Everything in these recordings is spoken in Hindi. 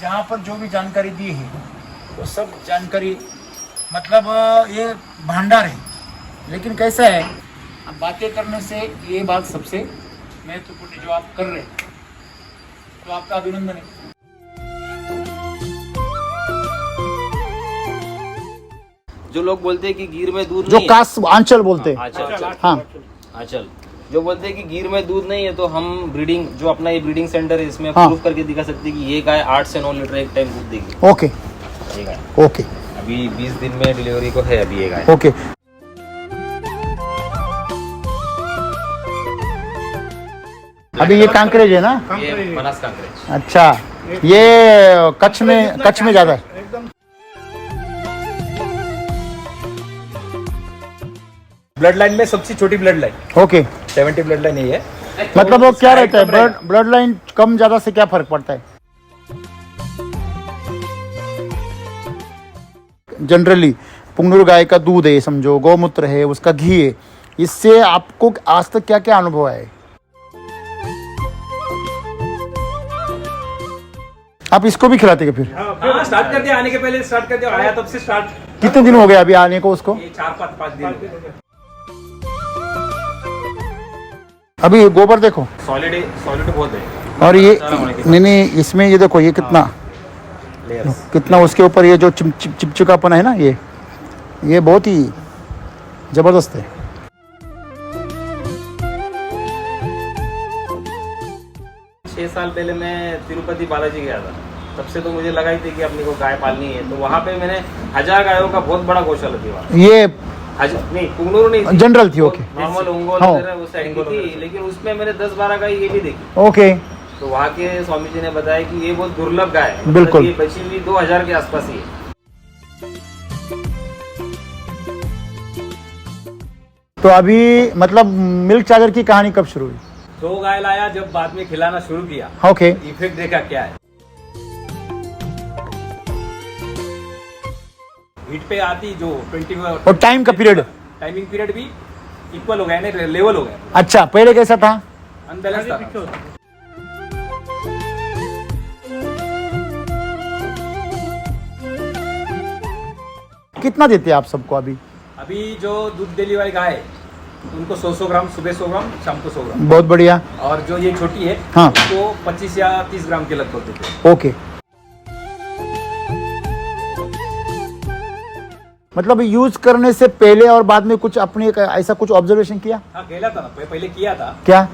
जहाँ पर जो भी जानकारी दी है वो सब जानकारी मतलब ये भंडार है। लेकिन कैसा है, अब बातें करने से ये बात सबसे महत्वपूर्ण है जो आप कर रहे हैं, तो आपका अभिनंदन है। जो लोग बोलते हैं कि गिर में दूध जो नहीं कास आंचल बोलते हैं। आंचल, हाँ आंचल जो बोलते हैं कि गिर में दूध नहीं है, तो हम ब्रीडिंग जो अपना ये ब्रीडिंग सेंटर है इसमें हाँ। प्रूफ करके दिखा सकते हैं कि ये गाय 8 से 9 लीटर एक टाइम दूध देगी। ओके ये गाय ओके अभी 20 दिन में डिलीवरी को है अभी ये गाय। ओके। अभी ये कांकरेज है ना? ये बनास कांकरेज। अच्छा, ये कच्छ में ज्यादा है। ब्लड लाइन में सबसे छोटी blood line okay, 70 blood line यही है। मतलब वो क्या रहता है, ब्लड लाइन कम ज्यादा से क्या फर्क पड़ता है? जनरली पुंगनुर गाय का दूध है, समझो गौमूत्र है, उसका घी है, इससे आपको आज तक क्या क्या अनुभव है? आप इसको भी खिलाते हैं फिर? हाँ, स्टार्ट कर दिया, आने के पहले स्टार्ट कर दिया, आया तब से स्टार्ट। कितने दिन हो गए अभी आने को उसको? ये 4-5 दिन हो गए। अभी गोबर देखो, सॉलिड बहुत है। और ये नहीं इसमें ये देखो, ये कितना लेयर्स। कितना उसके ऊपर ये जो चिपचिपापन है ना, ये बहुत ही जबरदस्त है। 6 साल पहले मैं तिरुपति बालाजी गया था, तब से तो मुझे लगा ही थी कि अपने को गाय पालनी है। तो वहाँ पे मैंने 1000 गायों का बहुत बड़ा गौशाला थी वहाँ। ये नहीं, पुंगनूर नहीं थी, जनरल थी। ओके नॉर्मल ओंगोल हाँ। वगैरह उस साइड की थी, लेकिन उसमें मैंने 10-12 गाय ये भी देखी। ओके, तो वहाँ के स्वामी जी ने बताया कि ये बहुत दुर्लभ गाय है, बिल्कुल। ये बची हुई 2000 के आसपास ही है। तो अभी मतलब मिल्क चार्जर की कहानी कब शुरू हुई? 2 गाय लाया, जब बाद में खिलाना शुरू किया, ओके, इफेक्ट देखा क्या है। हीट पे आती जो 20 और टाइम का पीरियड? टाइमिंग पीरियड भी इक्वल हो गया, नहीं लेवल हो गया, अच्छा, पहले कैसा था? अनबैलेंस था। कितना देते हैं आप सबको अभी? अभी जो दूध देने वाली गाय है, उनको 100 ग्राम, सुबह 100 ग्राम, शाम को 100 ग्राम। बहुत बढ़िया। और जो ये छोटी है, हाँ। उसको 25 या 30 ग्राम के लगभग देते हैं। ओके, मतलब यूज करने से पहले और बाद में कुछ अपने ऐसा कुछ ऑब्जर्वेशन किया? हाँ, खेला था ना, पहले किया था। क्या?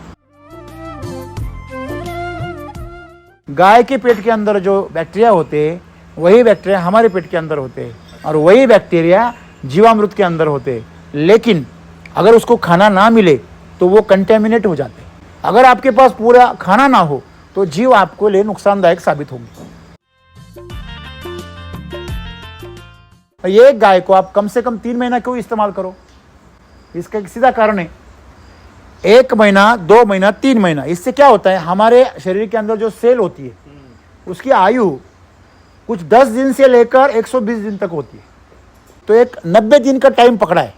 गाय के पेट के अंदर जो बैक्टीरिया होते हैं वही बैक्टीरिया हमारे पेट के अंदर होते हैं, और वही बैक्टीरिया जीवामृत के अंदर होते हैं। लेकिन अगर उसको खाना ना मिले तो वो कंटेमिनेट हो जाते हैं। अगर आपके पास पूरा खाना ना हो तो जीव आपको लिए नुकसानदायक साबित होंगे। ये गाय को आप कम से कम 3 महीना क्यों इस्तेमाल करो? इसका एक सीधा कारण है, 1 महीना, 2 महीना, 3 महीना, इससे क्या होता है, हमारे शरीर के अंदर जो सेल होती है उसकी आयु कुछ 10 दिन से लेकर 120 दिन तक होती है। तो एक 90 दिन का टाइम पकड़ा है,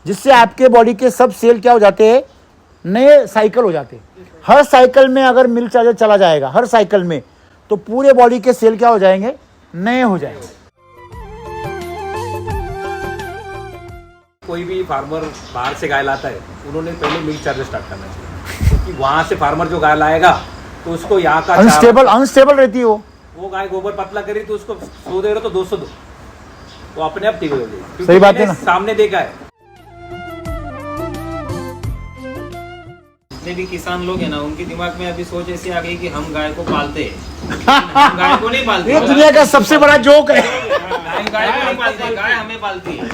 जिससे आपके बॉडी के सब सेल क्या हो जाते हैं, नए साइकिल हो जाते हैं। हर साइकिल में अगर मिल्क चार्जर चला जाएगा, हर साइकिल में, तो पूरे बॉडी के सेल क्या हो जाएंगे, नए हो जाएंगे। कोई भी फार्मर बाहर से गाय लाता है, उन्होंने पहले मिल्क चार्जर स्टार्ट करना चाहिए, क्योंकि वहां से फार्मर जो गाय लाएगा तो उसको यहाँ का अनस्टेबल रहती है वो गाय गोबर पतला करी तो उसको 100 दे रहे तो 200 दो, वो अपने आप ठीक हो जाएगी। सही बात है ना? सामने देखा है। जितने भी किसान लोग हैं ना, उनके दिमाग में अभी सोच ऐसी आ गई कि हम गाय को पालते हैं, हम गाय को नहीं पालते। ये दुनिया का सबसे बड़ा जोक है। हम गाय को नहीं पालते, गाय हमें पालती है।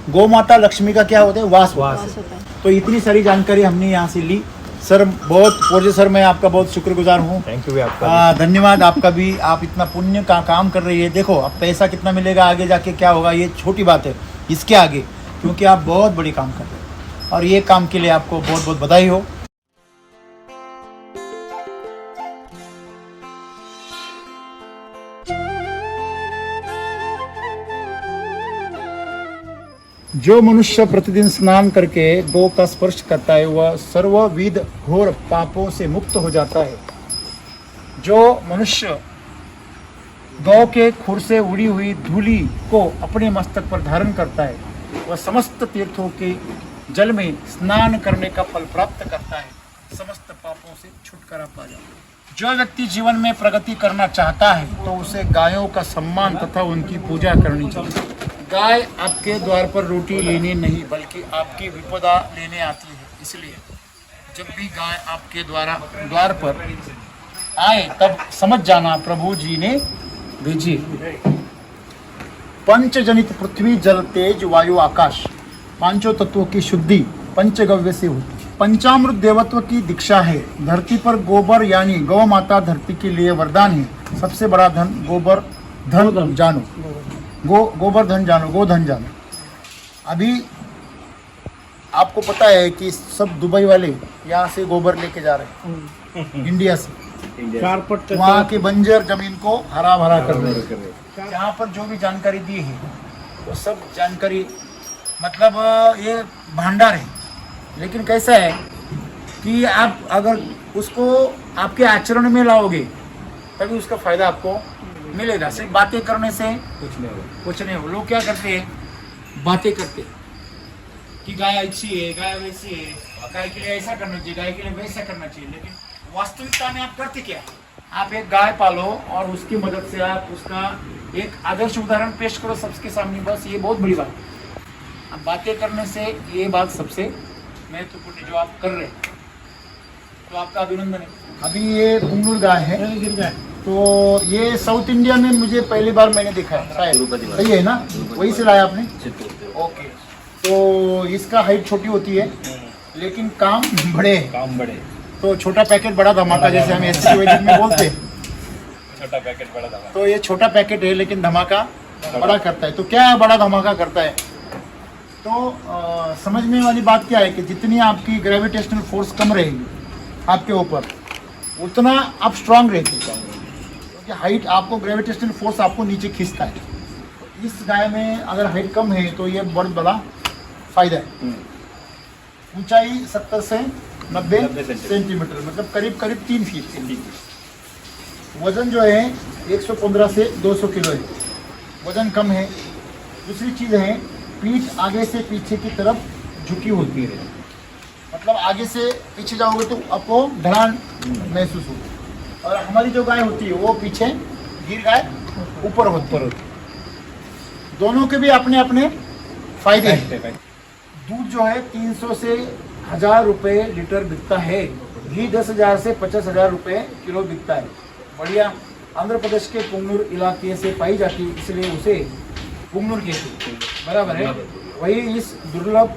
गौ माता लक्ष्मी का क्या होता है, वास होता है। तो इतनी सारी जानकारी हमने यहाँ से ली। सर बहुत पोर्जे सर, मैं आपका बहुत शुक्रगुजार हूँ। थैंक यू आपका। धन्यवाद आपका भी। आप इतना पुण्य का काम कर रही है। देखो अब पैसा कितना मिलेगा आगे जाके क्या होगा ये छोटी बात है इसके आगे, क्योंकि आप बहुत बड़ी काम कर रहे हो और ये काम के लिए आपको बहुत बहुत बधाई हो। जो मनुष्य प्रतिदिन स्नान करके गौ का स्पर्श करता है वह सर्वविध घोर पापों से मुक्त हो जाता है। जो मनुष्य गौ के खुर से उड़ी हुई धूलि को अपने मस्तक पर धारण करता है वह समस्त तीर्थों के जल में स्नान करने का फल प्राप्त करता है, समस्त पापों से छुटकारा पा जाता है। जो व्यक्ति जीवन में प्रगति करना चाहता है तो उसे गायों का सम्मान तथा उनकी पूजा करनी चाहिए। गाय आपके द्वार पर रोटी लेने नहीं बल्कि आपकी विपदा लेने आती है, इसलिए जब भी गाय आपके द्वार पर आए तब समझ जाना प्रभु जी ने भेजी। पंचजनित पृथ्वी जल तेज वायु आकाश पांचों तत्वों की शुद्धि पंचगव्य से होती है। पंचामृत देवत्व की दीक्षा है। धरती पर गोबर यानी गौ माता धरती के लिए वरदान है। सबसे बड़ा धन गोबर धन जानो, गोबर धन जानो, गोधन जानो। अभी आपको पता है कि सब दुबई वाले यहाँ से गोबर लेके जा रहे हैं इंडिया से, वहाँ की बंजर जमीन को हरा भरा कर रहे हैं। यहाँ पर जो भी जानकारी दी है वो सब जानकारी मतलब ये भंडार है, लेकिन कैसा है कि आप अगर उसको आपके आचरण में लाओगे तभी उसका फायदा आपको मिलेगा। सिर्फ बातें करने से कुछ नहीं हो। लोग क्या करते हैं, बातें करते हैं कि गाय अच्छी है, गाय वैसी है, गाय के लिए ऐसा करना चाहिए, गाय के लिए वैसा करना चाहिए, लेकिन वास्तविकता में आप करते क्या? आप एक गाय पालो और उसकी मदद से आप उसका एक आदर्श उदाहरण पेश करो सबके सामने, बस ये बहुत बड़ी बात है। अब बातें करने से ये बात सबसे महत्वपूर्ण जो आप कर रहे हैं, तो आपका अभिनंदन है। अभी ये पुंगनूर गाय है, तो ये साउथ इंडिया में मुझे पहली बार मैंने देखा है, शायद सही है ना, वहीं से लाया आपने? ओके, तो इसका हाइट छोटी होती है लेकिन काम बड़े है। तो छोटा पैकेट बड़ा धमाका, जैसे हम एससी वैदिक में बोलते हैं, छोटा पैकेट बड़ा धमाका। तो ये छोटा पैकेट है लेकिन धमाका बड़ा करता है। तो क्या बड़ा धमाका करता है? तो समझने वाली बात क्या है कि जितनी आपकी ग्रेविटेशनल फोर्स कम रहेगी आपके ऊपर, उतना आप स्ट्रांग रहते हैं, क्योंकि हाइट आपको ग्रेविटेशनल फोर्स आपको नीचे खींचता है। इस गाय में अगर हाइट कम है तो ये बहुत बड़ा फायदा है। ऊंचाई 70 से 90 सेंटीमीटर, मतलब करीब 3 फीट। वजन जो है 115 से 200 किलो है, वजन कम है। दूसरी चीज़ है, पीठ आगे से पीछे की तरफ झुकी होती है, मतलब आगे से पीछे जाओगे तो आपको ढलान महसूस होगी। और हमारी जो गाय होती है वो पीछे, गिर गाय ऊपर होती है। दोनों के भी अपने अपने फायदे हैं। दूध जो है 300 से 1000 रुपये लीटर बिकता है। घी 10,000 से 50,000 रुपये किलो बिकता है। बढ़िया आंध्र प्रदेश के पुंगनूर इलाके से पाई जाती है, इसलिए उसे पुंगनूर कहते हैं, बराबर है। वही इस दुर्लभ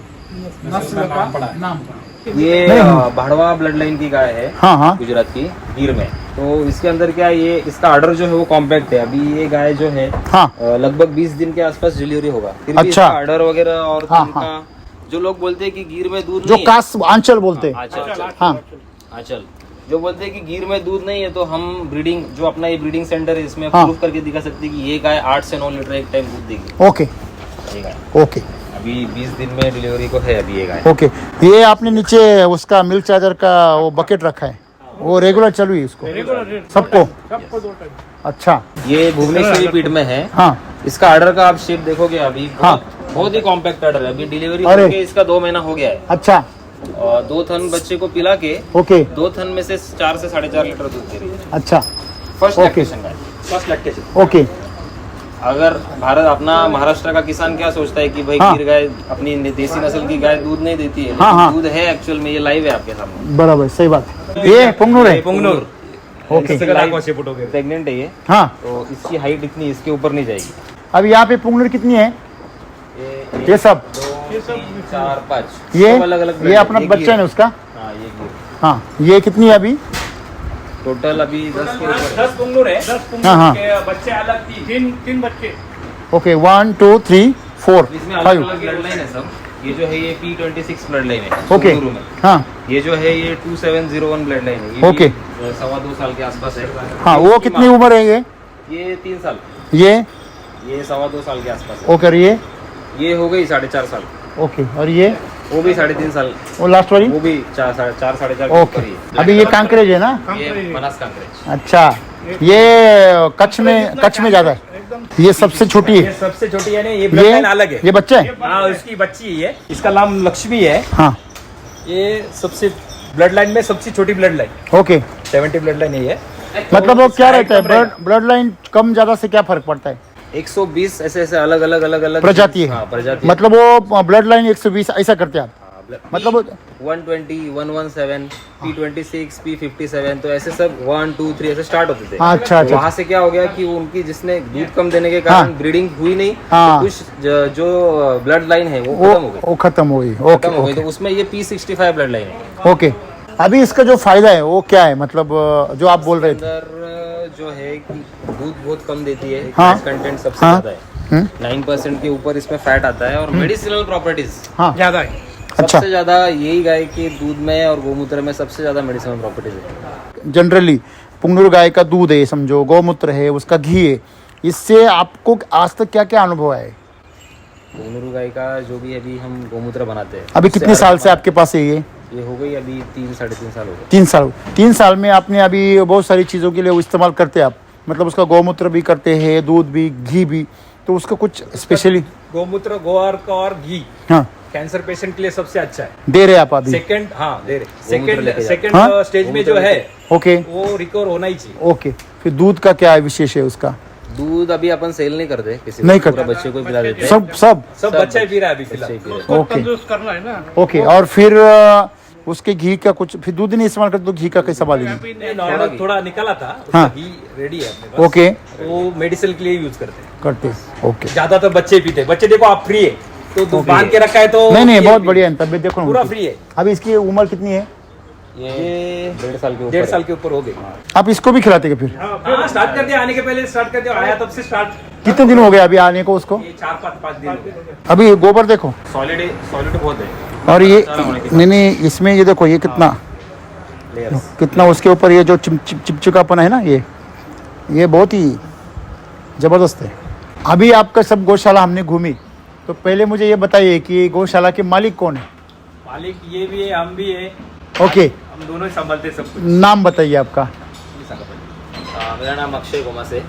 नस्ल का नाम पड़ा। ये भाड़वा ब्लड लाइन की गाय है, हाँ। गुजरात की, गिर में। तो इसके अंदर क्या ये इसका ऑर्डर जो है वो कॉम्पैक्ट है। अभी ये गाय जो है लगभग 20 दिन के आसपास डिलीवरी होगा। फिर भी इसका ऑर्डर वगैरह और इनका जो लोग बोलते हैं कि गिर में दूध जो नहीं कास आंचल बोलते हैं, आंचल जो बोलते हैं कि गिर में दूध नहीं है, तो हम ब्रीडिंग जो अपना ये ब्रीडिंग सेंटर है इसमें प्रूफ करके दिखा सकते हैं कि ये गाय 8 से 9 लीटर एक टाइम दूध देगी। ओके ये गाय ओके, अभी 20 दिन में डिलीवरी को है अभी ये गाय। ओके। ये आपने नीचे उसका मिल्क चार्जर का वो बकेट रखा है, वो रेगुलर चालू है इसको सबको? 2 टाइम। अच्छा, ये भुवनेश्वरी पीठ में है। हाँ। इसका ऑर्डर का आप शेप देखोगे अभी बहुत ही कॉम्पैक्ट ऑर्डर है। अभी डिलीवरी करके इसका 2 महीना हो गया है। अच्छा। और 2 थन बच्चे को पिला के ओके 2 थन में से 4 से 4.5 लीटर दूध दे रही है। अच्छा, फर्स्ट ओके। लैक्टेशन गाय, फर्स्ट लैक्टेशन। ओके। अगर भारत अपना महाराष्ट्र का किसान क्या सोचता है कि भाई गिर गाय अपनी देसी नस्ल की गाय दूध नहीं देती है, लेकिन दूध है एक्चुअल में, ये लाइव है आपके सामने। बराबर, सही बात है। ये पुंगनूर है? पुंगनूर। ओके, प्रेग्नेंट है ये। हाँ। तो इसकी हाइट इतनी इसके ऊपर नहीं जाएगी। अब यहाँ पे पुंगनूर कितनी है? ये सब 2, 3, 4, 5 ये अलग अलग। ये अपना बच्चा है उसका? हाँ ये गिर। हाँ, ये कितनी है अभी टोटल? अभी 10 के ऊपर 10 पुंगनूर है। 10 पुंगनूर के बच्चे अलग 3 बच्चे। ओके, 1 2 3 4 इसमें अलग 5। अलग ब्लड लाइन है सब। ये जो है ये P26 ब्लड लाइन है ओके, पुंगनूर में। हाँ। ये जो है ये 2701 ब्लड लाइन है। ये ओके। 2.25 साल के आसपास है। हाँ, वो कितनी उम्र है ये 3 साल। ये 2.25 साल के आसपास है। ओके, और ये हो गई 4.5 साल। ओके, और ये वो भी 3.5 साल, वो लास्ट वाली वो भी 4 साढ़े 4 ओके। अभी ये कांकरेज है ना? ये बनास कांकरेज। अच्छा, ये कच्छ में ज्यादा है। ये सबसे छोटी ये है, सबसे छोटी है ना, ये ब्लड लाइन अलग है। ये बच्चा है। हाँ, उसकी बच्ची है, इसका नाम लक्ष्मी है। हाँ ये सबसे ब्लड लाइन में सबसे छोटी blood line, okay. 70 blood line यही है। मतलब वो क्या रहता है, कम रहेगा। ब्लड लाइन कम ज्यादा से क्या फर्क पड़ता है? 120 ऐसे अलग प्रजाति है। हाँ, प्रजाति। मतलब वो ब्लड लाइन 120 ऐसा करते हैं आप? मतलब 120, 117, P26, P57, तो ऐसे सब 1, 2, 3 ऐसे स्टार्ट होते थे। अच्छा अच्छा वहाँ से क्या हो गया कि उनकी जिसने दूध कम देने के कारण ब्रीडिंग हुई नहीं, हाँ। तो कुछ जो ब्लड लाइन है वो खत्म हो गई। वो खत्म हो गई। खत्म ओके हो गई, तो उसमें ये P65 ब्लड लाइन है। ओके। अभी इसका जो फायदा है वो क्या है, मतलब जो आप बोल रहे थे? अंदर जो है कि दूध बहुत कम देती है, हाँ। फैट कंटेंट सबसे हाँ। ज्यादा है, 9% के ऊपर इसमें फैट आता है, और मेडिसिनल प्रॉपर्टीज हाँ ज्यादा है। अच्छा। सबसे ज्यादा यही गाय के दूध में और गोमूत्र में सबसे ज्यादा मेडिसिनल प्रॉपर्टीज है। जनरली पुंगनुर गाय का दूध है, समझो समझो है, उसका घी है, इससे आपको आज तक क्या क्या अनुभव है? गोमूत्र गाय का जो भी अभी हम गोमूत्र बनाते हैं, अभी उससे कितने साल से आपके पास है ये हो गई अभी 3 साढ़े 3 साल हो गए। 3 साल। 3 साल में आपने अभी बहुत सारी चीज़ों के लिए वो इस्तेमाल करते हैं आप, मतलब उसका गौमूत्र भी करते हैं, दूध भी, घी भी, तो उसका कुछ स्पेशली? गोमूत्र, गोआर्क और घी हाँ कैंसर पेशेंट के लिए सबसे अच्छा है। दे रहे आप अभी? सेकंड, हाँ दे रहे। गोमूत्र लेके सेकंड हाँ? स्टेज में जो है ओके वो रिकवर होना ही चाहिए। ओके। फिर दूध का क्या विशेष है उसका? दूध अभी अपन सेल नहीं करते किसी को, नहीं पूरा करते। बच्चे को ही पिला देते हैं। सब सब बच्चा ही पी रहा है अभी बच्चे फिलहाल। ही पी रहे हैं। ओके तंदुरुस्त करना है ना। ओके। और फिर उसके घी का कुछ, फिर दूध नहीं इस्तेमाल करते तो घी का कैसा बालेगी? नॉर्मल थोड़ा निकाला था, उसका हाँ। घी रेडी है अपने पास। ओके वो मेडिसिन के लिए यूज करते हैं। करते ओके। ज्यादातर बच्चे पीते हैं। बच्चे देखो आप फ्री है, तो बांध के रखा है तो नहीं ये बहुत भी बढ़िया है, तबियत देखो ना पूरा उनकी। फ्री है। अभी इसकी उम्र कितनी है? ये 1.5 साल के ऊपर 1.5 है। साल के ऊपर हो गए। आप इसको भी खिलाते हैं फिर? हाँ, स्टार्ट कर दिया, आने के पहले स्टार्ट कर दिया, आया तब से स्टार्ट। कितने दिन हो गए अभी आने को उसको? ये 4-5 दिन हो गए। अभी गोबर देखो, सॉलिड बहुत है। और ये नहीं इसमें ये देखो, ये कितना उसके ऊपर ये जो चिपचिपापन है ना, ये बहुत ही जबरदस्त है। अभी आपका सब गौशाला हमने घूमी, तो पहले मुझे ये बताइए कि गौशाला के मालिक कौन है? मालिक ये भी है, हम भी है, ओके, हम दोनों ही संभालते हैं सब कुछ। नाम बताइए आपका। मेरा नाम अक्षय गोमस है,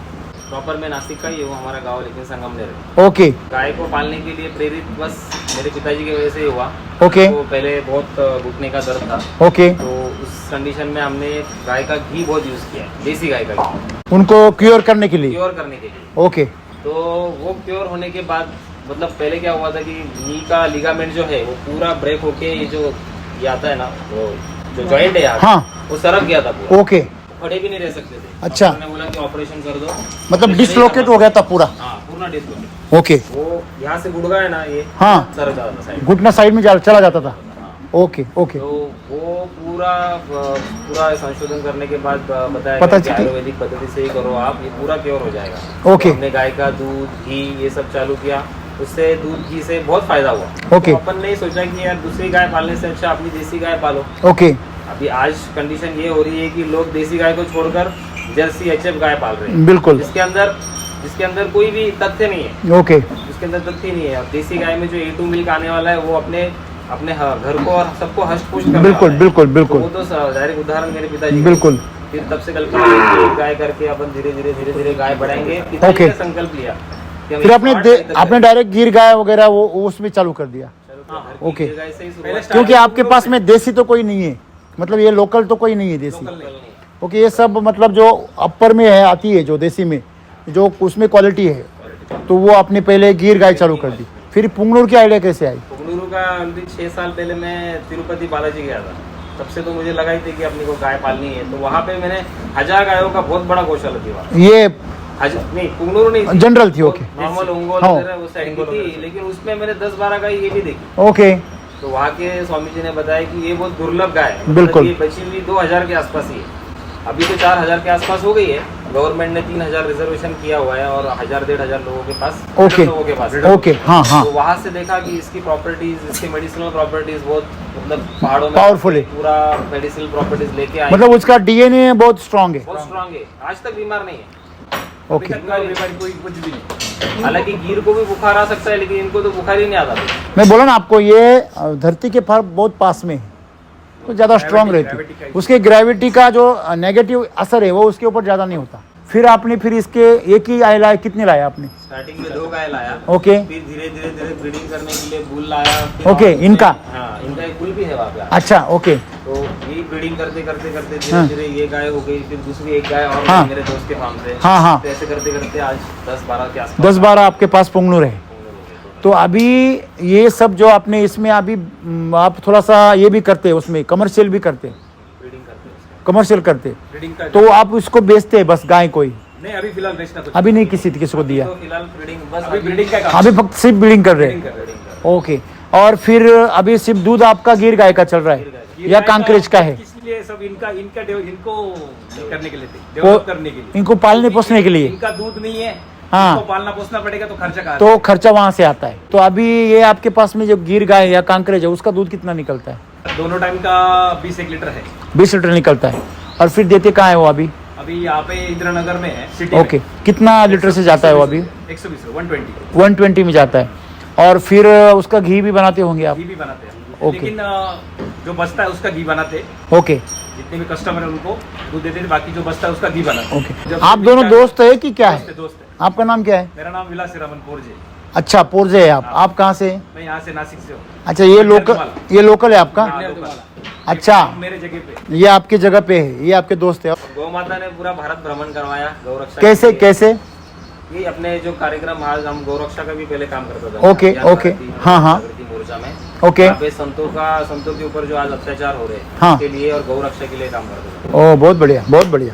प्रॉपर मैं नासिक का ही हूँ, हमारा गाँव लेकिन संगमनेर है। ओके गाय को पालने के लिए प्रेरित बस मेरे पिताजी की वजह से ही हुआ। ओके। तो पहले बहुत घुटने का दर्द था, ओके। तो उस कंडीशन में हमने गाय का घी बहुत यूज किया, देसी गाय का घी, उनको क्योर करने के लिए? क्योर करने के लिए। ओके तो वो क्योर होने के बाद मतलब पहले क्या हुआ था कि नी का लिगामेंट जो है वो पूरा ब्रेक होके ये आता है ना, वो जो जॉइंट है यार, हाँ। वो सरक गया था पूरा, ओके। खड़े भी नहीं रह सकते थे। अच्छा। डॉक्टर ने बोला कि ऑपरेशन कर दो, मतलब डिसलोकेट हो गया था पूरा? हाँ पूरा डिसलोकेट। ओके। वो यहाँ से गुड़गा है ना, ये हाँ। सरक जाता था साइड। घुटना साइड में चला जाता था। Okay okay. तो वो पूरा संशोधन करने के बाद बताया पता कि चला। आयुर्वेदिक पद्धति से ही करो आप, ये पूरा क्योर हो जाएगा। ओके। तो हमने गाय का दूध घी ये सब चालू किया, उससे दूध घी से बहुत फायदा हुआ। ओके। तो अपन ने सोचा कि यार दूसरी गाय पालने से अच्छा अपनी देसी गाय पालो। ओके अभी आज कंडीशन ये हो रही है कि लोग देसी गाय को छोड़कर जर्सी एचएफ गाय पाल रहे हैं, बिल्कुल। जिसके अंदर कोई भी तथ्य नहीं है, ओके जिसके अंदर तथ्य नहीं है। अब देसी गाय में जो A2 मिल्क आने वाला है वो अपने घर को और सबको हष्ट पुष्ट करने बिल्कुल वाला है। बिल्कुल तो बिल्कुल वो तो डायरेक्ट उदाहरण मेरे पिताजी का। बिल्कुल। फिर तब से कल्पना की कि एक गाय करके अपन धीरे धीरे गाय बढ़ाएंगे। पिताजी ओके। ने संकल्प लिया कि हम फिर एक आपने smart method आपने डायरेक्ट गिर गाय वगैरह वो उसमें चालू कर दिया? चलो, घर की ओके। गाय से ही शुरुआत पहले क्योंकि आपके पास में देसी तो कोई नहीं है, मतलब ये लोकल तो कोई नहीं है देसी? ओके। ये सब मतलब जो अपर में है आती है, जो देसी में जो उसमें क्वालिटी है, तो वो आपने पहले गिर गाय चालू कर दी। फिर पुंगनुर की आइडिया कैसे आई? पुंगनुरु का ऑलरेडी 6 साल पहले मैं तिरुपति बालाजी गया था, तब से तो मुझे लगा ही थी कि अपनी को गाय पालनी है। तो वहाँ पे मैंने 1000 गायों का बहुत बड़ा गौशाला थी वहाँ। ये नहीं पुंगनुरु नहीं थी, जनरल थी। ओके नॉर्मल उंगोल हाँ। वगैरह उस साइड की थी, लेकिन उसमें मैंने 10-12 गाय ये भी देखी। ओके तो वहाँ के स्वामी जी ने बताया कि ये बहुत दुर्लभ गाय है, बिल्कुल। मतलब ये बची हुई 2000 के आसपास ही है। अभी तो 4000 के आसपास हो गई है। गवर्नमेंट ने 3000 रिजर्वेशन किया हुआ है और 1000-1500 लोगों के पास, ओके लोगों के पास। ओके हाँ हाँ तो वहाँ से देखा कि इसकी प्रॉपर्टीज, इसकी मेडिसिनल प्रॉपर्टीज बहुत मतलब पहाड़ों में पावरफुल है, पूरा मेडिसिनल प्रॉपर्टीज लेके आए। मतलब उसका डीएनए बहुत स्ट्रांग है। बहुत स्ट्रांग है, आज तक बीमार नहीं है। ओके अभी तक कोई बीमारी कोई कुछ भी नहीं। हालांकि गिर को भी बुखार आ सकता है, लेकिन इनको तो बुखार ही नहीं आता। मैं बोला ना आपको, ये धरती के बहुत पास में है, तो ज़्यादा स्ट्रांग रहती है, उसके ग्रेविटी का जो नेगेटिव असर है वो उसके ऊपर ज़्यादा नहीं होता। फिर आपने फिर इसके एक ही आय लाया, कितने लाया आपने? स्टार्टिंग में 2 गाय लाया। ओके। फिर धीरे धीरे ब्रीडिंग करने के लिए बुल लाया। ओके, इनका? हाँ, इनका एक बुल भी है वहाँ पे। अच्छा, ओके। तो यही ब्रीडिंग करते धीरे धीरे ये गाय हो गई, फिर दूसरी एक गाय और हाँ। मेरे दोस्त के फार्म से। हाँ। तो ऐसे करते आज 10-12 के आसपास 10-12 आपके पास पुंगनूर है। तो अभी ये सब जो आपने इसमें अभी आप थोड़ा सा ये भी करते हैं, उसमें कमर्शियल भी करते हैं, ब्रीडिंग करते हैं। कमर्शियल करते, ब्रीडिंग का तो आप उसको बेचते हैं बस गाय को ही? नहीं, अभी फिलहाल बेचना कुछ अभी नहीं किसी को दिया? तो फिलहाल ब्रीडिंग बस अभी ब्रीडिंग का काम अभी फक्त सिर्फ ब्रीडिंग कर रहे हैं? ओके। और फिर अभी सिर्फ दूध आपका गिर गाय का चल रहा है या कांकरेज का है? इसलिए सब इनको करने के लिए, डेवलप करने के लिए, इनको पालने पोसने के लिए? इनका दूध नहीं है, हाँ। इनको पालना पोसना पड़ेगा, तो खर्चा कहाँ? तो खर्चा वहां से आता है। तो अभी ये आपके पास में जो गिर गाय या कांकरेज है उसका दूध कितना निकलता है? दोनों टाइम का 20 लीटर है। 20 लीटर निकलता है। और फिर देते कहाँ है वो अभी? अभी यहाँ पे इंदिरा नगर में है, सिटी ओके। कितना लीटर से जाता है वो अभी? 120, 120 120 में जाता है। और फिर उसका घी भी बनाते होंगे आप? घी भी बनाते हैं, ओके। लेकिन जो बचता है उसका घी बनाते हैं। ओके जितने भी कस्टमर है उनको दूध देते थे, बाकी जो बचता है उसका घी बनाते हैं। ओके। जब आप दोनों दोस्त है कि क्या है? दोस्त है। आपका नाम क्या है? मेरा नाम विलास रमन पोरजे। अच्छा, पोरजे है आप कहाँ से? मैं यहाँ से नासिक से हूँ। अच्छा, ये लोकल है आपका? हाँ, लोकल। अच्छा, मेरे जगह पे ये आपकी जगह पे है, ये आपके दोस्त है? गौ माता ने पूरा भारत भ्रमण करवाया गौरक्षा। कैसे? ये अपने जो कार्यक्रम, आज हम गौरक्षा का भी पहले काम करता था। ओके। हाँ। मोर्चा में ओके। यहाँ पे संतों के ऊपर जो आज अत्याचार हो रहे हैं हाँ। उसके लिए और गौरक्षा के लिए काम करता था। ओ, बहुत बढ़िया, बहुत बढ़िया।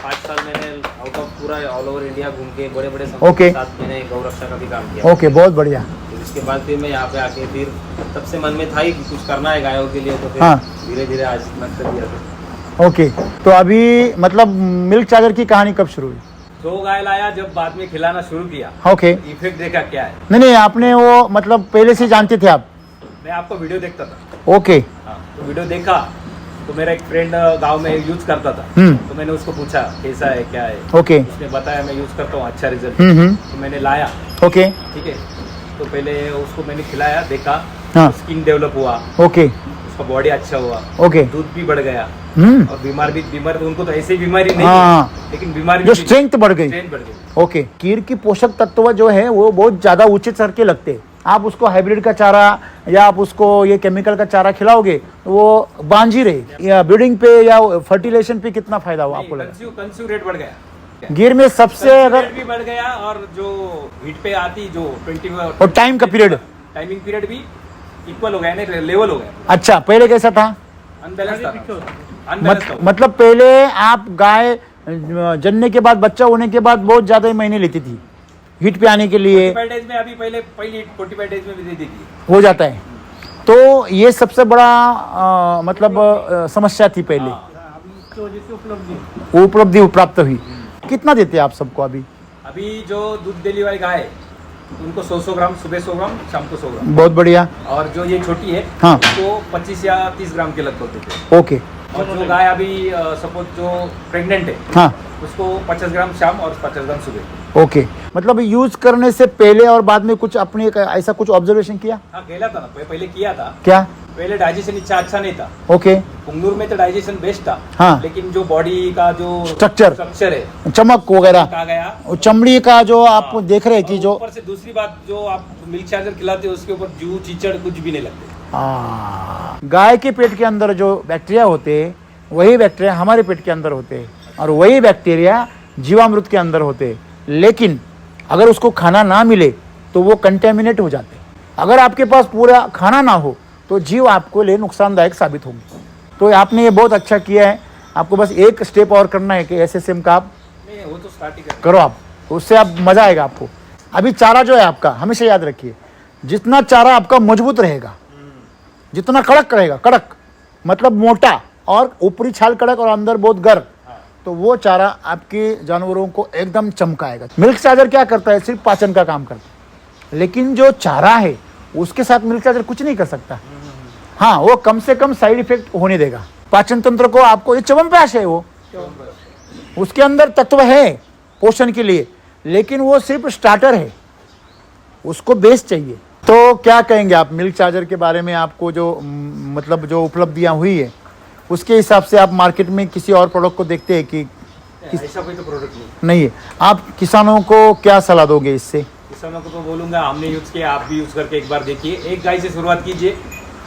5 साल मैंने आउट ऑफ पूरा ऑल ओवर इंडिया घूम के बड़े संतों ओके। के साथ मैंने गौरक्षा का भी काम किया। ओके, बहुत बढ़िया। फिर इसके बाद फिर मैं यहाँ पे आके फिर तब से मन में था ही कि कुछ करना है गायों के लिए, तो फिर हाँ। धीरे धीरे आज इतना कर दिया। ओके। तो अभी मतलब मिल्क चार्जर की कहानी कब शुरू हुई? 2 गाय लाया, जब बाद में खिलाना शुरू किया, ओके। इफेक्ट देखा क्या है। नहीं, आपने वो मतलब पहले से जानते थे आप? मैं आपको वीडियो देखता था। ओके। हाँ, तो वीडियो देखा तो मेरा एक फ्रेंड गांव में यूज करता था, तो मैंने उसको पूछा कैसा है क्या है। ओके। उसने बताया मैं यूज करता हूँ, अच्छा रिजल्ट। हम्म। तो मैंने लाया, ओके। ठीक है। तो पहले उसको मैंने खिलाया, देखा, हाँ। स्किन डेवलप हुआ, ओके। उसका बॉडी अच्छा हुआ, ओके। दूध भी बढ़ गया, हम्म। और बीमार तो उनको तो ऐसे ही बीमारी नहीं हाँ। थी, लेकिन बीमारी जो स्ट्रेंथ बढ़ गई। स्ट्रेंथ बढ़ गई। ओके। कीर की पोषक तत्व जो है वो बहुत ज्यादा उचित सर के लगते हैं। आप उसको हाइब्रिड का चारा या आप उसको ये केमिकल का चारा खिलाओगे तो वो बांझी रहे। या ब्रीडिंग पे या फर्टिलाइजेशन पे कितना फायदा हुआ आपको लगा? कंज्यूम रेट बढ़ गया, गिर में सबसे अगर रेट भी बढ़ गया, और जो हीट पे आती जो 20 और टाइम का पीरियड, टाइमिंग पीरियड भी इक्वल हो गया, नहीं लेवल हो गया, अच्छा पहले कैसा था? अनबैलेंस था। मतलब पहले आप गाय जन्ने के बाद बच्चा होने के बाद बहुत ज्यादा ही महीने लेती थी हीट पे आने के लिए, 45 डेज में, अभी पहली 45 डेज में भी दे देती है, हो जाता है। तो ये सबसे बड़ा मतलब समस्या थी पहले, उपलब्धि प्राप्त हुई। कितना देते आप सबको अभी? अभी जो दूध देने वाली गाय है उनको 100 ग्राम सुबह, 100 ग्राम शाम को 100 ग्राम, बहुत बढ़िया। और जो ये छोटी है हाँ। उसको 25 या 30 ग्राम के लगभग देते हैं। ओके। और जो गाय अभी सपोज जो प्रेग्नेंट है हाँ। उसको 50 ग्राम शाम और 50 ग्राम सुबह। ओके। मतलब यूज करने से पहले और बाद में कुछ अपने ऐसा कुछ ऑब्जर्वेशन किया? हाँ, केला था ना, पहले किया था। क्या? पहले डाइजेशन इच्छा अच्छा नहीं था। ओके। पुंगनूर में तो डाइजेशन बेस्ट था, हाँ। लेकिन जो बॉडी का जो स्ट्रक्चर है, चमक वगैरह आ गया, और चमड़ी का जो आप हाँ। देख रहे हैं कि और जो ऊपर से दूसरी बात, जो आप मिल्क चार्जर खिलाते हो उसके ऊपर जू चीचड़ कुछ भी नहीं लगते। गाय के पेट के अंदर जो बैक्टीरिया होते हैं वही बैक्टीरिया हमारे पेट के अंदर होते हैं, और वही बैक्टीरिया जीवामृत के अंदर होते हैं। लेकिन अगर उसको खाना ना मिले तो वो कंटेमिनेट हो जाते हैं। अगर आपके पास पूरा खाना ना हो तो जीव आपको लिए नुकसानदायक साबित होंगे। तो आपने ये बहुत अच्छा किया है। आपको बस एक स्टेप और करना है कि एसएसएम का आप नहीं, वो तो स्टार्ट ही करो आप, उससे आप मजा आएगा आपको। अभी चारा जो है आपका, हमेशा याद रखिए, जितना चारा आपका मजबूत रहेगा, जितना कड़क रहेगा, कड़क मतलब मोटा और ऊपरी छाल कड़क और अंदर बहुत गर्म, तो वो चारा आपके जानवरों को एकदम चमकाएगा। मिल्क चार्जर क्या करता है? सिर्फ पाचन का काम करता है, लेकिन जो चारा है उसके साथ मिल्क चार्जर कुछ नहीं कर सकता। हाँ, वो कम से कम साइड इफेक्ट होने देगा। पाचन तंत्र को आपको, ये च्यवनप्राश है वो, उसके अंदर तत्व है पोषण के लिए, लेकिन वो सिर्फ स्टार्टर है, उसको बेस चाहिए। तो क्या कहेंगे आप मिल्क चार्जर के बारे में? आपको जो मतलब जो उपलब्धियां हुई है उसके हिसाब से आप मार्केट में किसी और प्रोडक्ट को देखते हैं कि ऐसा कोई तो प्रोडक्ट नहीं है? आप किसानों को क्या सलाह दोगे इससे? किसानों को तो बोलूंगा, हमने यूज किया, आप भी यूज करके एक बार देखिए। एक गाय से शुरुआत कीजिए,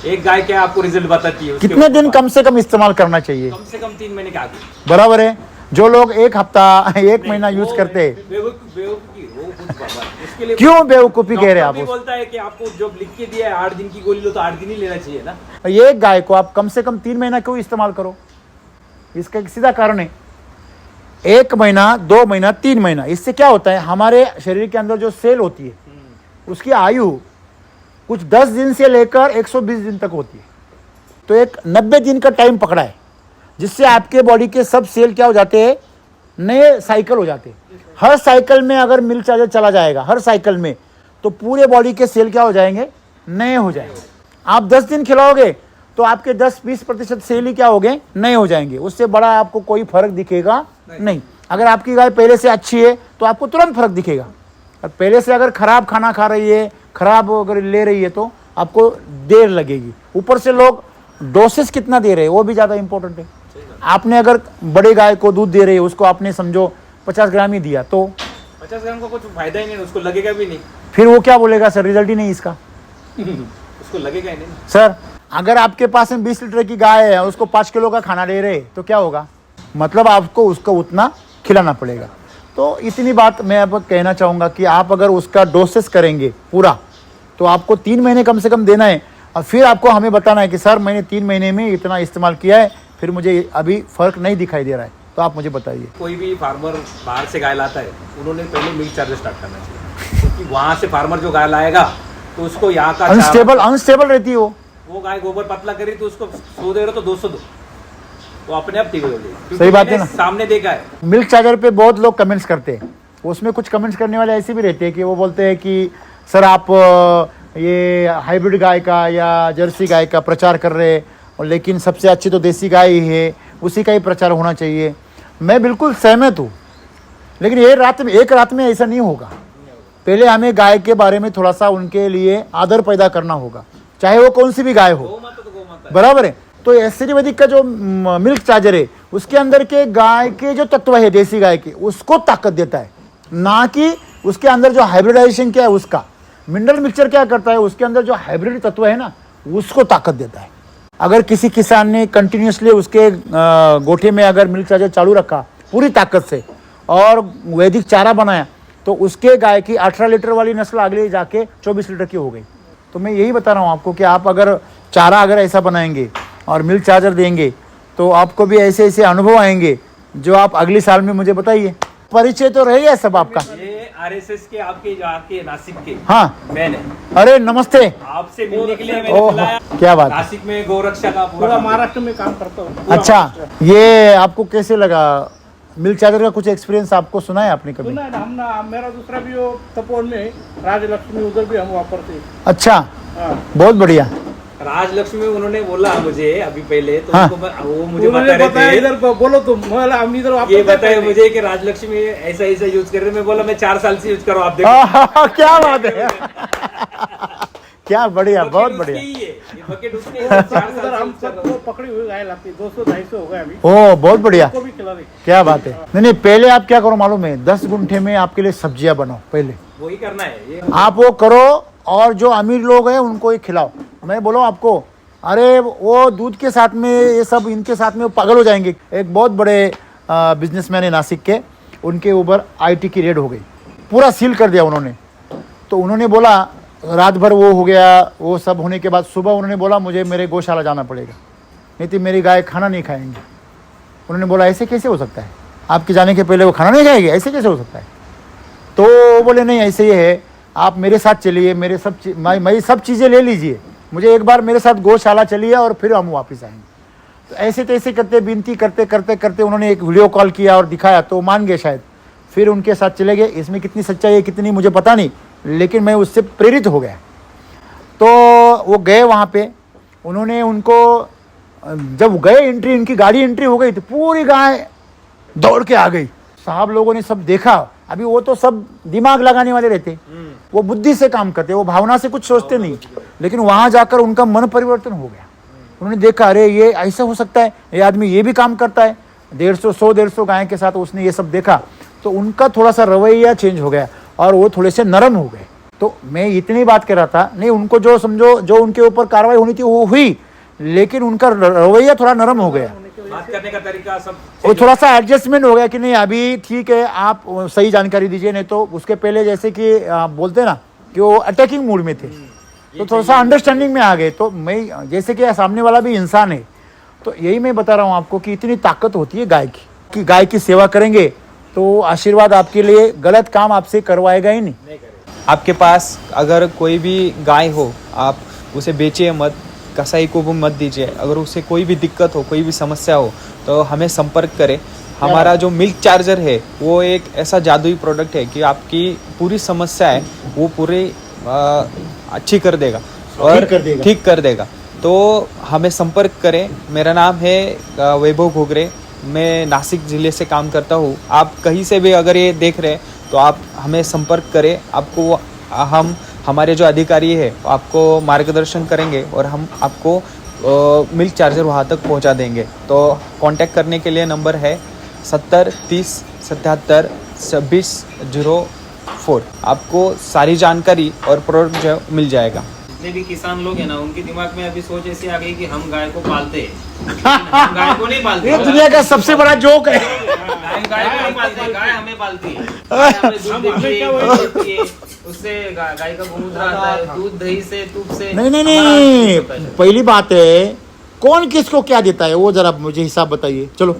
एक गाय क्या आपको रिजल्ट बताती है। कितने दिन कम से कम इस्तेमाल करना चाहिए? कम से कम 3 महीने के आगे। बराबर है। जो लोग एक हफ्ता एक महीना यूज करते हैं, क्यों बेवकूफी कह रहे हैं आप? बोलता है कि आपको जो लिख के दिया है 8 दिन की गोली लो, तो 8 दिन ही लेना चाहिए ना। ये गाय को आप कम से कम 3 महीना क्यों इस्तेमाल करो? इसका एक सीधा कारण है, 1 महीना 2 महीना 3 महीना, इससे क्या होता है हमारे शरीर के अंदर जो सेल होती है उसकी आयु कुछ 10 दिन से लेकर 120 दिन तक होती है। तो एक 90 दिन का टाइम पकड़ा है, जिससे आपके बॉडी के सब सेल क्या हो जाते हैं, नए साइकिल हो जाते हैं। हर साइकिल में अगर मिल्क चार्जर चला जाएगा हर साइकिल में, तो पूरे बॉडी के सेल क्या हो जाएंगे, नए हो जाएंगे। आप 10 दिन खिलाओगे तो आपके 10-20% सेल ही क्या हो गए, नए हो जाएंगे। उससे बड़ा आपको कोई फर्क दिखेगा नहीं। अगर आपकी गाय पहले से अच्छी है तो आपको तुरंत फर्क दिखेगा, और पहले से अगर खराब खाना खा रही है, खराब अगर ले रही है, तो आपको देर लगेगी। ऊपर से लोग डोसेस कितना दे रहे हैं वो भी ज़्यादा इंपॉर्टेंट है। आपने अगर बड़े गाय को दूध दे रहे है, उसको आपने समझो 50 ग्राम ही दिया, तो 50 ग्राम का कुछ फायदा ही नहीं, उसको लगेगा भी नहीं। फिर वो क्या बोलेगा, सर रिजल्ट ही नहीं इसका। उसको लगेगा ही नहीं। सर अगर आपके पास में 20 लीटर की गाय है, उसको 5 किलो का खाना दे रहे तो क्या होगा, मतलब आपको उसको उतना खिलाना पड़ेगा। तो इतनी बात मैं अब कहना चाहूँगा कि आप अगर उसका डोसेस करेंगे पूरा, तो आपको 3 महीने कम से कम देना है, और फिर आपको हमें बताना है कि सर मैंने 3 महीने में इतना इस्तेमाल किया है, फिर मुझे अभी फ़र्क नहीं दिखाई दे रहा है, तो आप मुझे बताइए। कोई भी फार्मर बाहर से गाय लाता है, उन्होंने पहले मिल्क चार्जर स्टार्ट करना चाहिए, क्योंकि वहाँ से फार्मर जो गाय लाएगा तो उसको यहाँ का अनस्टेबल रहती है वो गाय गोबर पतला करी तो उसको 100 दे रहे तो 200 दो, तो अपने आप ठीक हो जाएगी। सही बात है ना, सामने देखा है। मिल्क चार्जर पे बहुत लोग कमेंट्स करते हैं, उसमें कुछ कमेंट्स करने वाले ऐसे भी रहते हैं कि वो बोलते हैं कि सर आप ये हाइब्रिड गाय का या जर्सी गाय का प्रचार कर रहे हैं, और लेकिन सबसे अच्छी तो देसी गाय ही है, उसी का ही प्रचार होना चाहिए। मैं बिल्कुल सहमत हूँ, लेकिन एक रात में ऐसा नहीं होगा। पहले हमें गाय के बारे में थोड़ा सा उनके लिए आदर पैदा करना होगा, चाहे वो कौन सी भी गाय हो, बराबर है। तो आयुर्वेदिक का जो मिल्क चार्जर है, उसके अंदर के गाय के जो तत्व है देसी गाय के, उसको ताकत देता है, ना कि उसके अंदर जो हाइब्रिडाइजेशन क्या है उसका। मिनरल मिक्सचर क्या करता है, उसके अंदर जो हाइब्रिड तत्व है ना, उसको ताकत देता है। अगर किसी किसान ने कंटिन्यूसली उसके गोठे में अगर मिल्क चार्जर चालू रखा पूरी ताकत से और वैदिक चारा बनाया, तो उसके गाय की 18 लीटर वाली नस्ल अगले जाके 24 लीटर की हो गई। तो मैं यही बता रहा हूँ आपको कि आप अगर चारा अगर ऐसा बनाएंगे और मिल्क चार्जर देंगे, तो आपको भी ऐसे ऐसे अनुभव आएंगे जो आप अगले साल में मुझे बताइए। परिचय तो रहेगा सब आपका। ये आरएसएस के आपके जो आपके नासिक के हाँ मैंने अरे नमस्ते, आपसे मिलने के लिए मैंने बुलाया। क्या बात है। नासिक में गौरक्षा का पूरा महाराष्ट्र में काम करता हूँ। अच्छा, ये आपको कैसे लगा मिल्क चार्जर का? कुछ एक्सपीरियंस आपको सुना है आपने कभी? सुना है ना, मेरा दूसरा भी वो तपोवन में राजलक्ष्मी, उधर भी हम वापरते हैं। अच्छा, हाँ। बहुत बढ़िया। राजलक्ष्मी उन्होंने बोला मुझे अभी पहले तो हाँ। वो मुझे उन्होंने बता बताया रहे थे, इधर बोलो तुम, हम इधर वापस ये बताया मुझे कि राजलक्ष्मी ऐसा ऐसा यूज कर रहे। मैं बोला मैं 4 साल से यूज करो, आप देखो। क्या बात है। क्या बढ़िया, बहुत बढ़िया। ये बकेट उसके ही है, 4 उधर साल हम से सबको पकड़ी हुई गाय लाती है, 200-250 हो गए अभी। ओ बहुत बढ़िया, को भी खिला रही। क्या बात है। नहीं नहीं, पहले आप क्या करो मालूम है, 10 गुंठे में आपके लिए सब्जियां बनाओ, पहले वही करना है ये। आप वो करो, और जो अमीर लोग हैं उनको ही खिलाओ। मैं बोलो आपको, अरे वो दूध के साथ में ये सब इनके साथ में वो पागल हो जाएंगे। एक बहुत बड़े बिजनेसमैन है नासिक के, उनके ऊपर IT की रेड हो गई, पूरा सील कर दिया उन्होंने। तो उन्होंने बोला, रात भर वो हो गया, वो सब होने के बाद सुबह उन्होंने बोला मुझे मेरे गौशाला जाना पड़ेगा, नहीं तो मेरी गाय खाना नहीं खाएंगी। उन्होंने बोला ऐसे कैसे हो सकता है, आपके जाने के पहले वो खाना नहीं खाएगी, ऐसे कैसे हो सकता है? तो बोले नहीं ऐसे ही है, आप मेरे साथ चलिए, मेरे मैं सब चीज़ें ले लीजिए, मुझे एक बार मेरे साथ गौशाला चलिए और फिर हम वापस आएंगे। तो ऐसे तैसे करते विनती करते करते करते उन्होंने एक वीडियो कॉल किया और दिखाया, तो मान गए शायद। फिर उनके साथ चले गए। इसमें कितनी सच्चाई है कितनी मुझे पता नहीं, लेकिन मैं उससे प्रेरित हो गया। तो वो गए वहाँ पे, उन्होंने उनको जब गए एंट्री, इनकी गाड़ी एंट्री हो गई तो पूरी गाय दौड़ के आ गई। साहब लोगों ने सब देखा। अभी वो तो सब दिमाग लगाने वाले रहते, वो बुद्धि से काम करते, वो भावना से कुछ सोचते नहीं, लेकिन वहां जाकर उनका मन परिवर्तन हो गया। उन्होंने देखा अरे ये ऐसा हो सकता है, ये आदमी ये भी काम करता है। 150 गाय के साथ उसने ये सब देखा तो उनका थोड़ा सा रवैया चेंज हो गया और वो थोड़े से नरम हो गए। तो मैं इतनी बात कर रहा था, नहीं उनको जो समझो जो उनके ऊपर कार्रवाई होनी थी वो हुई, लेकिन उनका रवैया थोड़ा नरम हो गया, बात करने का तरीका सब वो थोड़ा सा एडजस्टमेंट हो गया कि नहीं अभी ठीक है आप सही जानकारी दीजिए, नहीं तो उसके पहले जैसे कि बोलते ना कि वो अटैकिंग मूड में थे, तो थोड़ा सा अंडरस्टैंडिंग में आ गए। तो मैं जैसे कि सामने वाला भी इंसान है, तो यही मैं बता रहा हूँ आपको कि इतनी ताकत होती है गाय की, कि गाय की सेवा करेंगे तो आशीर्वाद आपके लिए गलत काम आपसे करवाएगा ही नहीं। आपके पास अगर कोई भी गाय हो, आप उसे बेचिए मत, कसाई को भी मत दीजिए। अगर उसे कोई भी दिक्कत हो, कोई भी समस्या हो तो हमें संपर्क करें। हमारा जो मिल्क चार्जर है वो एक ऐसा जादुई प्रोडक्ट है कि आपकी पूरी समस्या है वो पूरी अच्छी कर देगा और ठीक कर देगा। तो हमें संपर्क करें। मेरा नाम है वैभव घोगरे, मैं नासिक ज़िले से काम करता हूँ। आप कहीं से भी अगर ये देख रहे हैं तो आप हमें संपर्क करें, आपको हम हमारे जो अधिकारी है आपको मार्गदर्शन करेंगे और हम आपको मिल्क चार्जर वहाँ तक पहुँचा देंगे। तो कांटेक्ट करने के लिए नंबर है 70 30 77 26 04। आपको सारी जानकारी और प्रोडक्ट जो मिल जाएगा। जितने भी किसान लोग हैं ना, उनके दिमाग में अभी सोच ऐसी आ गई कि हम गाय को पालते हैं, हम गाय को नहीं पालते। ये दुनिया का सबसे बड़ा जोक है। गाय को नहीं पालते, गाय हमें पालती है। गाय हमें दूध देती है, उससे गाय का गोमूत्र आता है, दूध दही से दूध से। नहीं, पहली बात है कौन किसको क्या देता है वो जरा मुझे हिसाब बताइए। चलो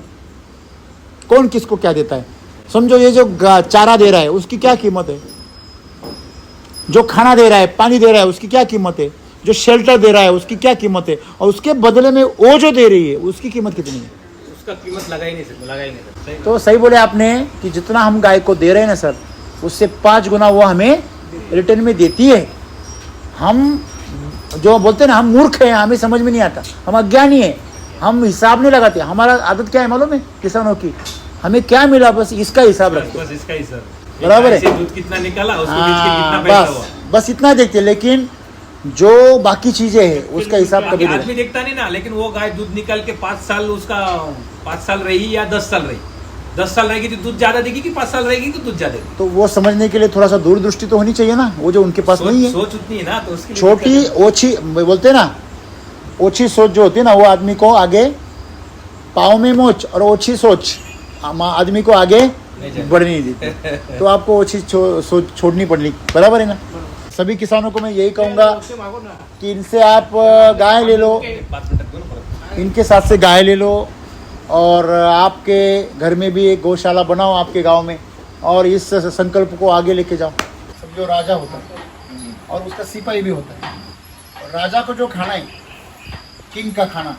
कौन किसको क्या देता है, समझो ये जो चारा दे रहा है उसकी क्या कीमत है, जो खाना दे रहा है, पानी दे रहा है, उसकी क्या कीमत है, जो शेल्टर दे रहा है उसकी क्या कीमत है, और उसके बदले में वो जो दे रही है उसकी कीमत कितनी है, उसका कीमत लगा ही नहीं सकते। तो सही बोले आपने कि जितना हम गाय को दे रहे हैं ना सर, उससे 5 गुना वो हमें रिटर्न में देती है। हम जो बोलते हैं ना हम मूर्ख हैं, हमें समझ में नहीं आता, हम अज्ञानी है, हम हिसाब नहीं लगाते। हमारा आदत क्या है मालूम है किसानों की, हमें क्या मिला बस इसका हिसाब रखते, बस इसका ही सर बराबर है, दूध कितना निकाला उसको बेच के कितना पैसा हुआ, बस इतना देखते, लेकिन जो बाकी चीजें हैं उसका हिसाब कभी नहीं। आदमी देखता नहीं ना, लेकिन वो गाय दूध निकाल के 5 साल उसका 5 साल रही या 10 साल रही, 10 साल रहेगी तो दूध ज्यादा देगी कि 5 साल रहेगी तो दूध ज्यादा देगी। तो वो समझने के लिए थोड़ा सा दूरदृष्टि तो होनी चाहिए ना, वो जो उनके पास नहीं है। सोच उतनी है ना, तो उसकी छोटी ओछी बोलते हैं ना, ओछी सोच जो होती है ना वो आदमी को आगे पाँव में मोच, और ओछी सोच आदमी को आगे बढ़ नहीं देती। तो आपको ओछी सोच छोड़नी पड़नी, बराबर है ना। सभी किसानों को मैं यही कहूँगा कि इनसे आप गाय ले लो, इनके साथ से गाय ले लो, और आपके घर में भी एक गौशाला बनाओ आपके गांव में, और इस संकल्प को आगे लेके जाओ। समझो राजा होता है और उसका सिपाही भी होता है, और राजा को जो खाना है किंग का खाना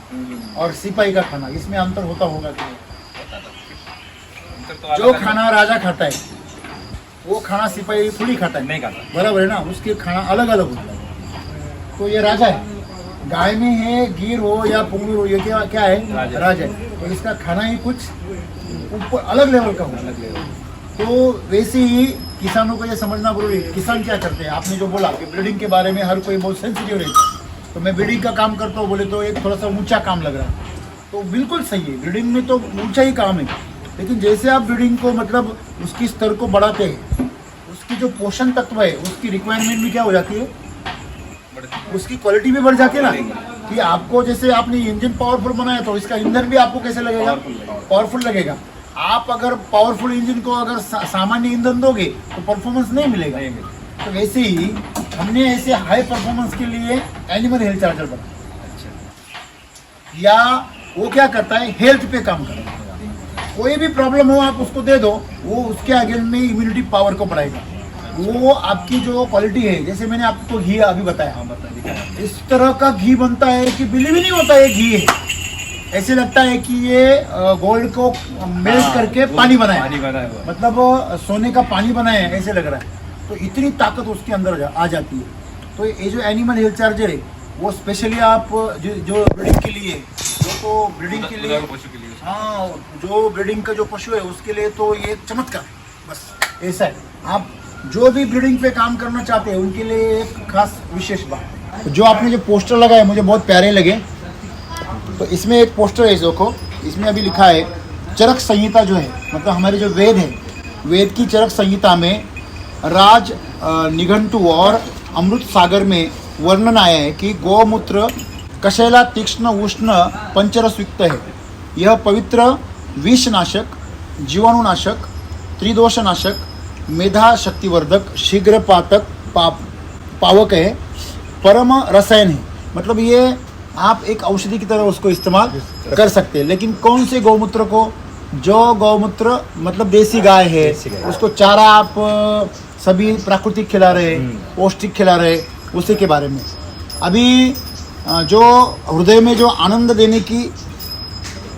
और सिपाही का खाना, इसमें अंतर होता होगा कि जो खाना राजा खाता है वो खाना सिपाही थोड़ी खाता है, नहीं खाता, बराबर है ना, उसके खाना अलग अलग होता है। तो ये राजा है, गाय में है गिर हो या पुंगूर हो, ये क्या है राजा है, तो इसका खाना ही कुछ ऊपर अलग लेवल का होगा। तो वैसे ही किसानों को ये समझना जरूरी है। किसान क्या करते हैं, आपने जो बोला कि ब्रीडिंग के बारे में हर कोई बहुत सेंसिटिव रहता है, तो मैं ब्रीडिंग का काम करता हूँ बोले तो एक थोड़ा सा ऊंचा काम लग रहा है, तो बिल्कुल सही है, ब्रीडिंग में तो ऊंचा ही काम है, लेकिन जैसे आप ब्रीडिंग को मतलब उसकी स्तर को बढ़ाते हैं, उसकी जो पोषण तत्व है उसकी रिक्वायरमेंट भी क्या हो जाती है, उसकी क्वालिटी भी बढ़ जाती है ना। कि आपको जैसे आपने इंजन पावरफुल बनाया तो इसका ईंधन भी आपको कैसे लगेगा, पावरफुल लगेगा। आप अगर पावरफुल इंजन को अगर सामान्य ईंधन दोगे तो परफॉर्मेंस नहीं मिलेगा। तो वैसे ही हमने ऐसे हाई परफॉर्मेंस के लिए एनिमल हेल्थ चार्जर बनाया, या वो क्या करता है हेल्थ पे काम करता है। कोई भी प्रॉब्लम हो आप उसको दे दो, वो उसके अगेंस्ट में इम्यूनिटी पावर को बढ़ाएगा। वो आपकी जो क्वालिटी है, जैसे मैंने आपको घी अभी बताया, इस तरह का घी बनता है कि बिलीव ही नहीं होता ये घी है, ऐसे लगता है कि ये गोल्ड को मेल्ट करके पानी बनाया, मतलब सोने का पानी बनाया है ऐसे लग रहा है। तो इतनी ताकत उसके अंदर आ जाती है। तो ये जो एनिमल हेल्थ चार्जर है वो स्पेशली आप जो ब्रीडिंग के लिए, जो तो ब्रीडिंग के लिए हाँ, जो ब्रीडिंग का जो पशु है उसके लिए तो ये चमत्कार है, बस ऐसा है। आप जो भी ब्रीडिंग पे काम करना चाहते हैं उनके लिए एक खास विशेष बात है। जो आपने जो पोस्टर लगाए मुझे बहुत प्यारे लगे। तो इसमें एक पोस्टर है, देखो इसमें अभी लिखा है चरक संहिता जो है, मतलब हमारे जो वेद है, वेद की चरक संहिता में राज निघंटु और अमृत सागर में वर्णन आया है कि गौमूत्र कशैला तीक्ष्ण उष्ण पंचरस युक्त है। यह पवित्र विषनाशक, जीवाणुनाशक, त्रिदोषनाशक, मेधा शक्तिवर्धक, शीघ्र पातक पावक है, परम रसायन है। मतलब ये आप एक औषधि की तरह उसको इस्तेमाल कर सकते हैं। लेकिन कौन से गौमूत्र को? जो गौमूत्र मतलब देसी गाय है, उसको चारा आप सभी प्राकृतिक खिला रहे, पौष्टिक खिला रहे, उसी के बारे में। अभी जो हृदय में जो आनंद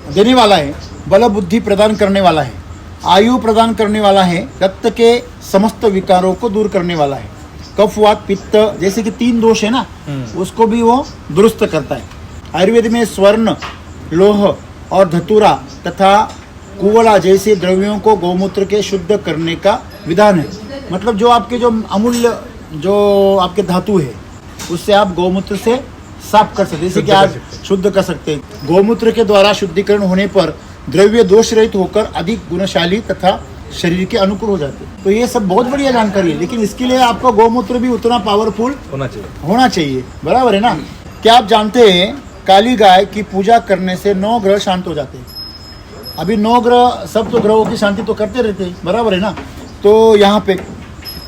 देने वाला है, बल बुद्धि प्रदान करने वाला है, आयु प्रदान करने वाला है, रक्त के समस्त विकारों को दूर करने वाला है, कफ वात पित्त जैसे कि 3 दोष है ना, उसको भी वो दुरुस्त करता है। आयुर्वेद में स्वर्ण, लोह और धतूरा तथा कुवला जैसे द्रव्यों को गौमूत्र के शुद्ध करने का विधान है। मतलब जो आपके जो अमूल्य जो आपके धातु है उससे आप गौमूत्र से साफ कर सकते हैं, जैसे कि आप शुद्ध कर सकते हैं। गौमूत्र के द्वारा शुद्धिकरण होने पर द्रव्य दोष रहित होकर अधिक गुणशाली तथा शरीर के अनुकूल हो जाते हैं। तो ये सब बहुत बढ़िया जानकारी है, लेकिन इसके लिए आपका गौमूत्र भी उतना पावरफुल होना चाहिए। बराबर है ना? क्या आप जानते हैं काली गाय की पूजा करने से 9 ग्रह शांत हो जाते हैं। अभी 9 ग्रह, सब तो ग्रहों की शांति तो करते रहते हैं, बराबर है ना? तो यहाँ पे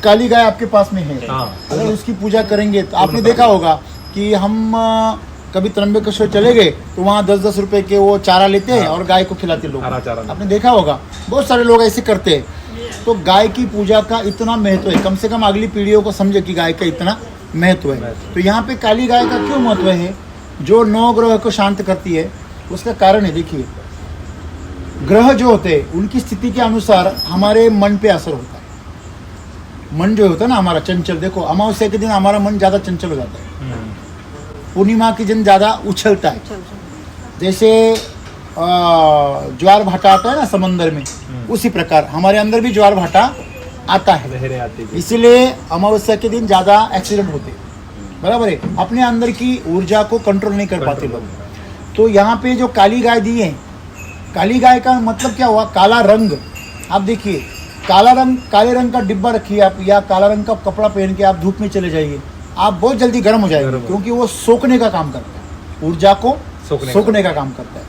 काली गाय आपके पास में है, अगर उसकी पूजा करेंगे तो आपने देखा होगा कि हम कभी त्र्यंबकेश्वर चले गए तो वहाँ 10-10 रुपए के वो चारा लेते हैं और गाय को खिलाते लोग। आपने देखा होगा, बहुत सारे लोग ऐसे करते हैं। तो गाय की पूजा का इतना महत्व है, कम से कम अगली पीढ़ियों को समझे कि गाय का इतना महत्व है। तो यहाँ पे काली गाय का क्यों महत्व है? जो 9 ग्रह को शांत करती है, उसका कारण है। देखिए, ग्रह जो होते हैं उनकी स्थिति के अनुसार हमारे मन पे असर होता है। मन जो होता है ना हमारा चंचल, देखो अमावस्या के दिन हमारा मन ज़्यादा चंचल हो जाता है, पूर्णिमा के दिन ज़्यादा उछलता है। जैसे ज्वार भाटा आता है ना समंदर में, उसी प्रकार हमारे अंदर भी ज्वार भाटा आता है। इसीलिए अमावस्या के दिन ज़्यादा एक्सीडेंट होते हैं, बराबर है? अपने अंदर की ऊर्जा को कंट्रोल नहीं कर पाते लोग। तो यहाँ पे जो काली गाय दी है, काली गाय का मतलब क्या हुआ? काला रंग। आप देखिए, काला रंग, काले रंग का डिब्बा रखिए आप, या काला रंग का कपड़ा पहन के आप धूप में चले जाइए, आप बहुत जल्दी गर्म हो जाएंगे, क्योंकि वो सोखने का काम करता है, ऊर्जा को सोखने का काम करता है।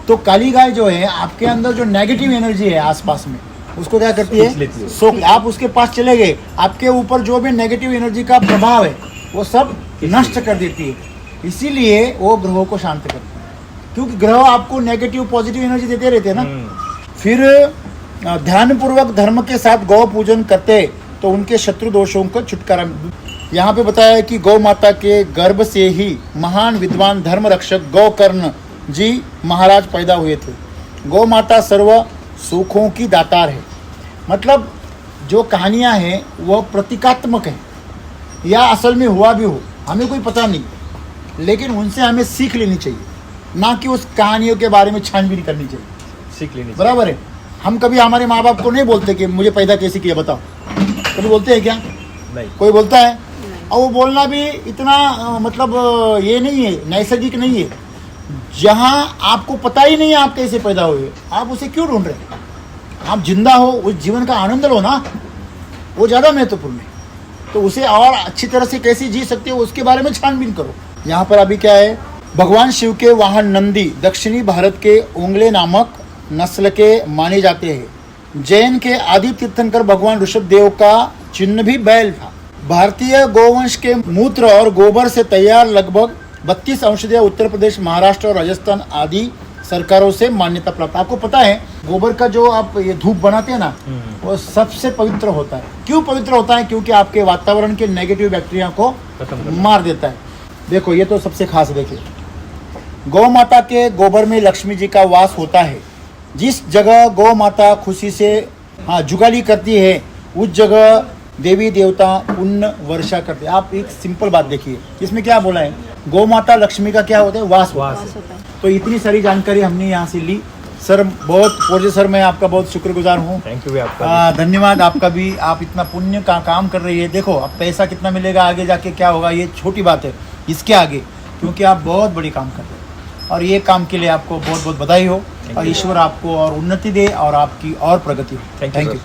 तो काली गाय जो है आपके अंदर जो नेगेटिव एनर्जी है आसपास में, उसको क्या करती है? सोख। आप उसके पास चले गए, आपके ऊपर जो भी नेगेटिव एनर्जी का प्रभाव है वो सब नष्ट कर देती है। इसीलिए वो ग्रहों को शांत करती है, क्योंकि ग्रह आपको नेगेटिव पॉजिटिव एनर्जी देते रहते हैं ना। फिर ध्यान पूर्वक धर्म के साथ गौ पूजन करते तो उनके शत्रु दोषों को छुटकारा। यहाँ पे बताया है कि गौ माता के गर्भ से ही महान विद्वान धर्म रक्षक गौकर्ण जी महाराज पैदा हुए थे। गौ माता सर्व सुखों की दातार है। मतलब जो कहानियाँ हैं वह प्रतीकात्मक है, या असल में हुआ भी हो, हमें कोई पता नहीं, लेकिन उनसे हमें सीख लेनी चाहिए, ना कि उस कहानियों के बारे में छानबीन करनी चाहिए, सीख लेनी। बराबर है? हम कभी हमारे माँ बाप को नहीं बोलते कि मुझे पैदा कैसे किया बताओ, कभी बोलते हैं क्या? नहीं। कोई बोलता है? और वो बोलना भी इतना मतलब ये नहीं है, नैसर्गिक नहीं है। जहाँ आपको पता ही नहीं है आप कैसे पैदा हुए, आप उसे क्यों ढूंढ रहे हैं? आप जिंदा हो, उस जीवन का आनंद लो ना, वो ज़्यादा महत्वपूर्ण है। तो उसे और अच्छी तरह से कैसे जी सकते हो उसके बारे में छानबीन करो। यहाँ पर अभी क्या है? भगवान शिव के वाहन नंदी दक्षिणी भारत के ओंगले नामक नस्ल के माने जाते हैं। जैन के आदि तीर्थंकर भगवान ऋषभ देव का चिन्ह भी बैल था। भारतीय गोवंश के मूत्र और गोबर से तैयार लगभग 32 औषधियाँ उत्तर प्रदेश, महाराष्ट्र और राजस्थान आदि सरकारों से मान्यता प्राप्त। आपको पता है गोबर का जो आप ये धूप बनाते हैं ना, वो सबसे पवित्र होता है। क्यों पवित्र होता है? क्योंकि आपके वातावरण के नेगेटिव बैक्टीरिया को मार देता है। देखो ये तो सबसे खास, देखिए गौ माता के गोबर में लक्ष्मी जी का वास होता है। जिस जगह गौ माता खुशी से जुगाली करती है, उस जगह देवी देवता पुण्य वर्षा करते हैं। आप एक सिंपल बात देखिए, इसमें क्या बोला है? गौ माता लक्ष्मी का क्या होता है? वास होता है। तो इतनी सारी जानकारी हमने यहाँ से ली, सर बहुत पोजे सर, मैं आपका बहुत शुक्रगुजार हूँ। थैंक यू भी आपका धन्यवाद आपका भी। आप इतना पुण्य का काम कर रही है। देखो अब पैसा कितना मिलेगा आगे जाके क्या होगा ये छोटी बात है इसके आगे, क्योंकि आप बहुत बड़ी काम कर रहे हो और ये काम के लिए आपको बहुत बहुत बधाई हो और ईश्वर आपको और उन्नति दे और आपकी और प्रगति हो। Thank you.